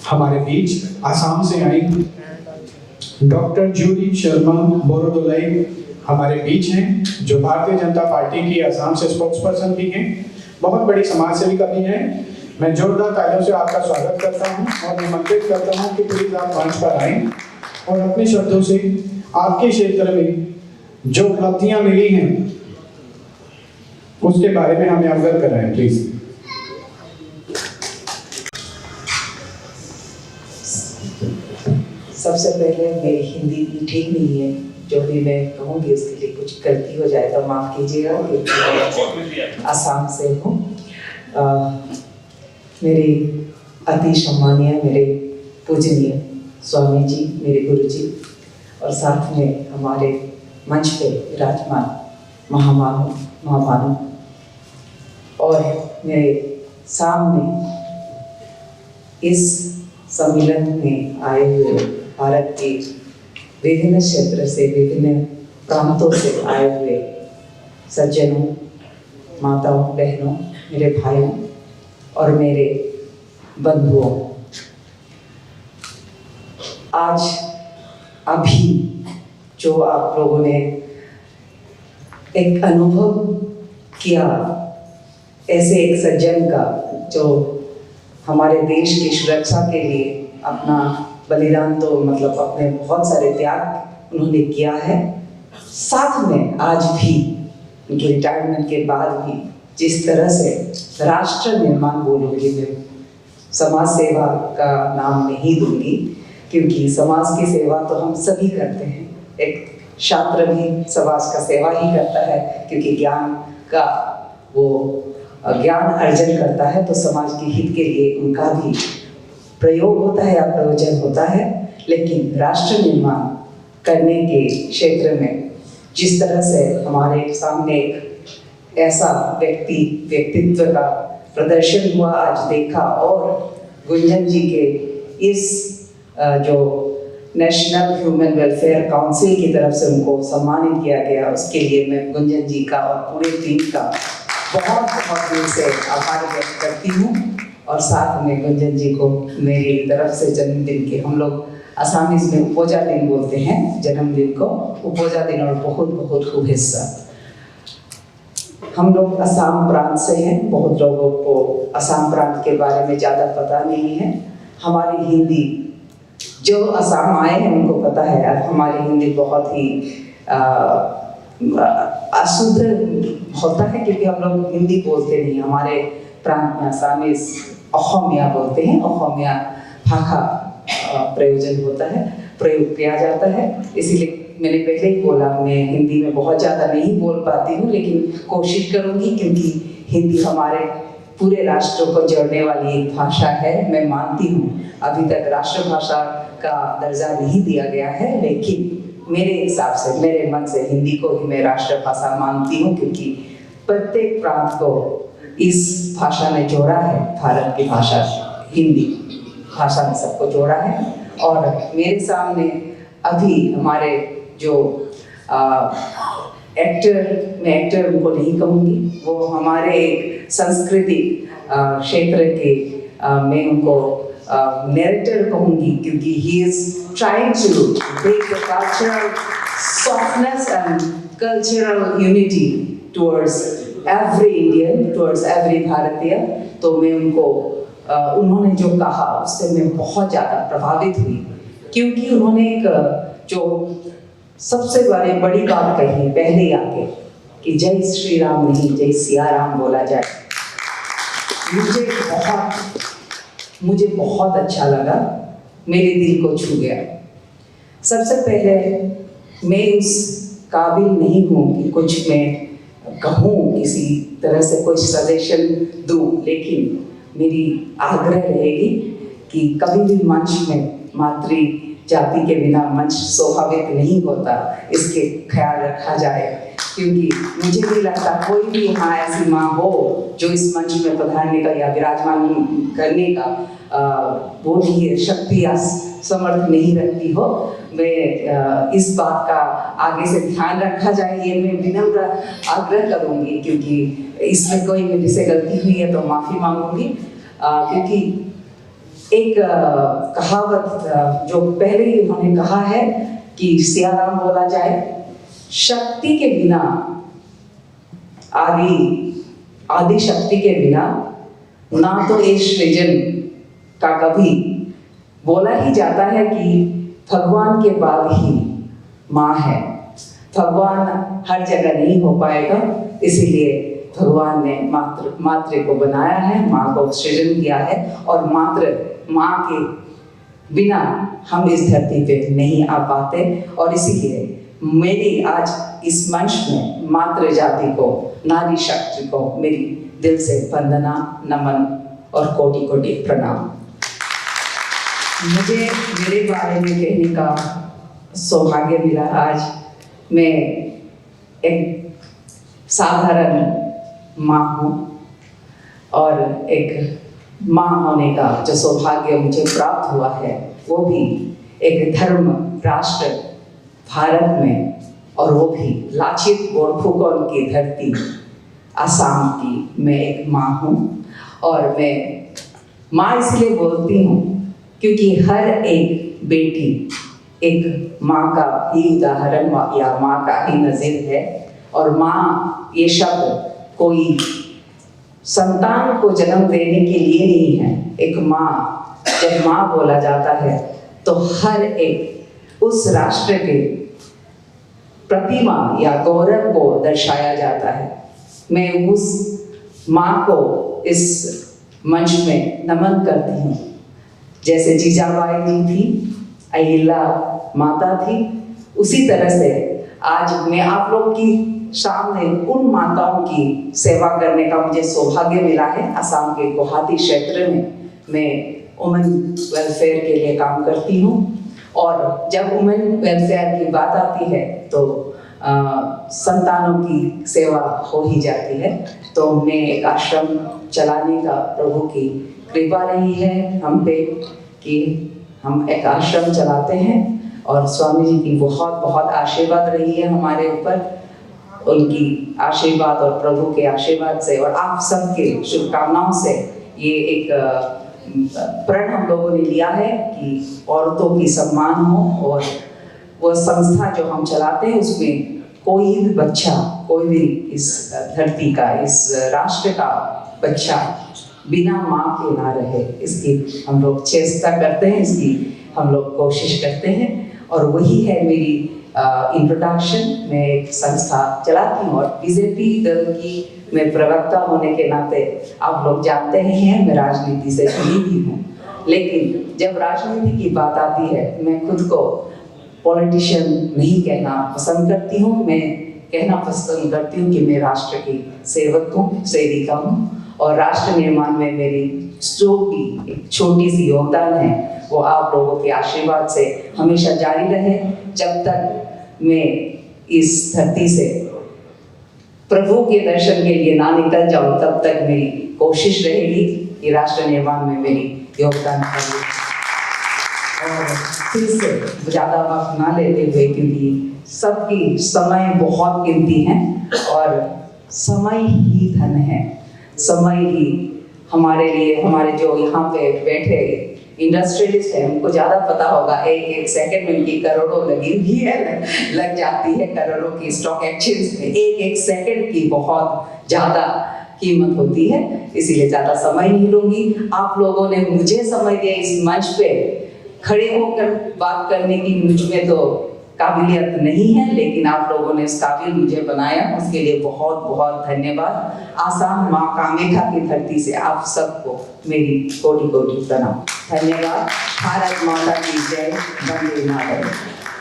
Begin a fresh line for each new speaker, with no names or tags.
हमारे बीच आसाम से आई डॉक्टर जूली शर्मा बोरोदोलाई हमारे बीच हैं, जो भारतीय जनता पार्टी की आसाम से स्पोक्स पर्सन भी हैं, बहुत बड़ी समाज सेविका भी हैं। मैं जोरदार तालियों से आपका स्वागत करता हूं और निमंत्रित करता हूं कि प्लीज आप मंच पर आएं और अपने शब्दों से आपके क्षेत्र में जो उपलब्धियां मिली हैं उसके बारे में हमें अवगत कराएं प्लीज।
सबसे पहले मेरी हिंदी भी ठीक नहीं है, जो भी मैं कहूँगी उसके लिए कुछ गलती हो जाए तो माफ़ कीजिएगा, क्योंकि मैं आसाम से हूँ। मेरे अति सम्मानीय, मेरे पूजनीय स्वामी जी, मेरे गुरु जी, और साथ में हमारे मंच पे विराजमान महामानव और मेरे सामने इस सम्मेलन में आए हुए भारत के विभिन्न क्षेत्र से, विभिन्न प्रांतों से आए हुए सज्जनों, माताओं, बहनों, मेरे भाइयों और मेरे बंधुओं, आज अभी जो आप लोगों ने एक अनुभव किया ऐसे एक सज्जन का, जो हमारे देश की सुरक्षा के लिए अपना बलिदान, तो मतलब अपने बहुत सारे त्याग उन्होंने किया है, साथ में आज भी उनके रिटायरमेंट के बाद भी जिस तरह से राष्ट्र निर्माण बोलूँगी, मैं समाज सेवा का नाम नहीं दूंगी, क्योंकि समाज की सेवा तो हम सभी करते हैं। एक छात्र भी समाज का सेवा ही करता है, क्योंकि ज्ञान का वो ज्ञान अर्जन करता है तो समाज के हित के लिए उनका भी प्रयोग होता है या प्रयोजन होता है। लेकिन राष्ट्र निर्माण करने के क्षेत्र में जिस तरह से हमारे सामने एक ऐसा व्यक्तित्व का प्रदर्शन हुआ, आज देखा, और गुंजन जी के इस जो नेशनल ह्यूमन वेलफेयर काउंसिल की तरफ से उनको सम्मानित किया गया, उसके लिए मैं गुंजन जी का और पूरे टीम का बहुत बहुत दिल से आभार व्यक्त करती हूँ। और साथ में गुंजन जी को मेरी तरफ से जन्मदिन के, हम लोग असामीज में उपोजा दिन बोलते हैं जन्मदिन को, उपोजा दिन और बहुत बहुत शुभेच्छा। हम लोग असम प्रांत से हैं, बहुत लोगों को असम प्रांत के बारे में ज़्यादा पता नहीं है। हमारी हिंदी, जो असम आए हैं उनको पता है, अब हमारी हिंदी बहुत ही अशुद्ध होता है, क्योंकि हम लोग हिंदी बोलते नहीं। हमारे प्रांत में असामीज असमिया बोलते हैं, असमिया भाषा प्रयोजन होता है, प्रयोग किया जाता है। इसीलिए मैंने पहले ही बोला, मैं हिंदी में बहुत ज़्यादा नहीं बोल पाती हूँ, लेकिन कोशिश करूँगी, क्योंकि हिंदी हमारे पूरे राष्ट्र को जोड़ने वाली एक भाषा है। मैं मानती हूँ अभी तक राष्ट्रभाषा का दर्जा नहीं दिया गया है, लेकिन मेरे हिसाब से, मेरे मन से हिंदी को ही मैं राष्ट्रभाषा मानती हूँ, क्योंकि प्रत्येक प्रांत को इस भाषा ने जोड़ा है। भारत की भाषा हिंदी भाषा ने सबको जोड़ा है। और मेरे सामने अभी हमारे जो मैं एक्टर उनको नहीं कहूँगी, वो हमारे सांस्कृतिक क्षेत्र के मैं उनको नैरेटर कहूँगी, क्योंकि he is trying to bring the cultural softness and cultural unity towards every Indian, towards every भारतीय। तो मैं उनको उन्होंने जो कहा उससे मैं बहुत ज़्यादा प्रभावित हुई, क्योंकि उन्होंने एक जो सबसे बड़ी बात कही पहले आके, कि जय श्री राम नहीं, जय सिया राम बोला जाए। मुझे बहुत अच्छा लगा, मेरे दिल को छू गया। सबसे पहले मैं उस काबिल नहीं हूँ कि कुछ मैं कहूँ, किसी तरह से कोई सजेशन दूँ, लेकिन मेरी आग्रह रहेगी कि कभी भी मंच में मातृ जाति के बिना मंच स्वाभाविक नहीं होता, इसके ख्याल रखा जाए। क्योंकि मुझे नहीं लगता कोई भी यहाँ ऐसी माँ हो जो इस मंच में पधारने का या विराजमान करने का वो नहीं है, शक्ति या समर्थ नहीं रखती हो। मैं इस बात का आगे से ध्यान रखा जाए, ये मैं विनम्र आग्रह करूँगी, क्योंकि इसमें कोई मेरे से गलती हुई है तो माफ़ी मांगूंगी। क्योंकि एक कहावत जो पहले ही उन्होंने कहा है कि सियाराम बोला जाए, शक्ति के बिना आदि शक्ति के बिना ना तो ये सृजन का कभी बोला ही जाता है कि भगवान के बाद ही माँ है। भगवान हर जगह नहीं हो पाएगा, इसीलिए भगवान ने मातृ को बनाया है, माँ को सृजन किया है, और माँ के बिना हम इस धरती पे नहीं आ पाते। और इसीलिए मेरी आज इस मंच में मातृ जाति को, नारी शक्ति को मेरी दिल से वंदना, नमन और कोटि कोटि प्रणाम। मुझे मेरे बारे में कहने का सौभाग्य मिला। आज मैं एक साधारण माँ हूँ और एक माँ होने का जो सौभाग्य मुझे प्राप्त हुआ है वो भी एक धर्म राष्ट्र भारत में, और वो भी लाचित बोरफुकन की धरती असम की मैं एक माँ हूँ। और मैं माँ इसलिए बोलती हूँ क्योंकि हर एक बेटी एक माँ का ही उदाहरण या माँ का ही नज़ीर है। और माँ ये शब्द कोई संतान को जन्म देने के लिए नहीं है। एक माँ, जब माँ बोला जाता है तो हर एक उस राष्ट्र के प्रतिमा या गौरव को दर्शाया जाता है। मैं उस माँ को इस मंच में नमन करती हूँ। जैसे जीजाबाई जी थी, अहिल्या माता थी, उसी तरह से आज मैं आप लोग की सामने उन माताओं की सेवा करने का मुझे सौभाग्य मिला है। असम के गुवाहाटी क्षेत्र में मैं वुमेन वेलफेयर के लिए काम करती हूँ। और जब वुमेन वेलफेयर की बात आती है तो संतानों की सेवा हो ही जाती है। तो मैं एक आश्रम चलाने का प्रभु की कृपा रही है हम पे कि हम एक आश्रम चलाते हैं, और स्वामी जी की बहुत बहुत आशीर्वाद रही है हमारे ऊपर। उनकी आशीर्वाद और प्रभु के आशीर्वाद से और आप सबके शुभकामनाओं से ये एक प्रण हम लोगों ने लिया है कि औरतों की सम्मान हो। और वो संस्था जो हम चलाते हैं उसमें कोई भी बच्चा, कोई भी इस धरती का, इस राष्ट्र का बच्चा बिना माँ के ना रहे, इसकी हम लोग चेष्टा करते हैं, इसकी हम लोग कोशिश करते हैं। और वही है मेरी इंट्रोडक्शन। मैं एक संस्था चलाती हूँ और बीजेपी दल की मैं प्रवक्ता होने के नाते आप लोग जानते ही हैं मैं राजनीति से जुड़ी भी हूँ। लेकिन जब राजनीति की बात आती है मैं खुद को पॉलिटिशियन नहीं कहना पसंद करती हूँ। मैं कहना पसंद करती हूँ कि मैं राष्ट्र की सेवक हूँ, सेविका हूँ। और राष्ट्र निर्माण में मेरी जो भी एक छोटी सी योगदान है वो आप लोगों के आशीर्वाद से हमेशा जारी रहे। जब तक मैं इस धरती से प्रभु के दर्शन के लिए ना निकल जाऊं तब तक मेरी कोशिश रहेगी कि राष्ट्र निर्माण में मेरी योगदान करूं। और फिर से ज़्यादा वक्त ना लेते हुए, क्योंकि सबकी समय बहुत कीमती है और समय ही धन है। समय ही हमारे लिए, हमारे जो यहाँ पे बैठे इंडस्ट्रियलिस्ट है उनको ज़्यादा पता होगा, एक सेकंड में उनकी करोड़ों लगी हुई है, लग जाती है करोड़ों की स्टॉक एक्सचेंज में। एक सेकंड की बहुत ज़्यादा कीमत होती है, इसीलिए ज़्यादा समय नहीं लूँगी। आप लोगों ने मुझे समय दिया इस मंच पे खड़े होकर बात करने की, मुझ में तो काबिलियत नहीं है, लेकिन आप लोगों ने इस काबिल मुझे बनाया, उसके लिए बहुत बहुत धन्यवाद। आसाम माँ कामाख्या की धरती से आप सबको मेरी कोटि कोटि प्रणाम। धन्यवाद। भारत माता की जय। वंदे मातरम।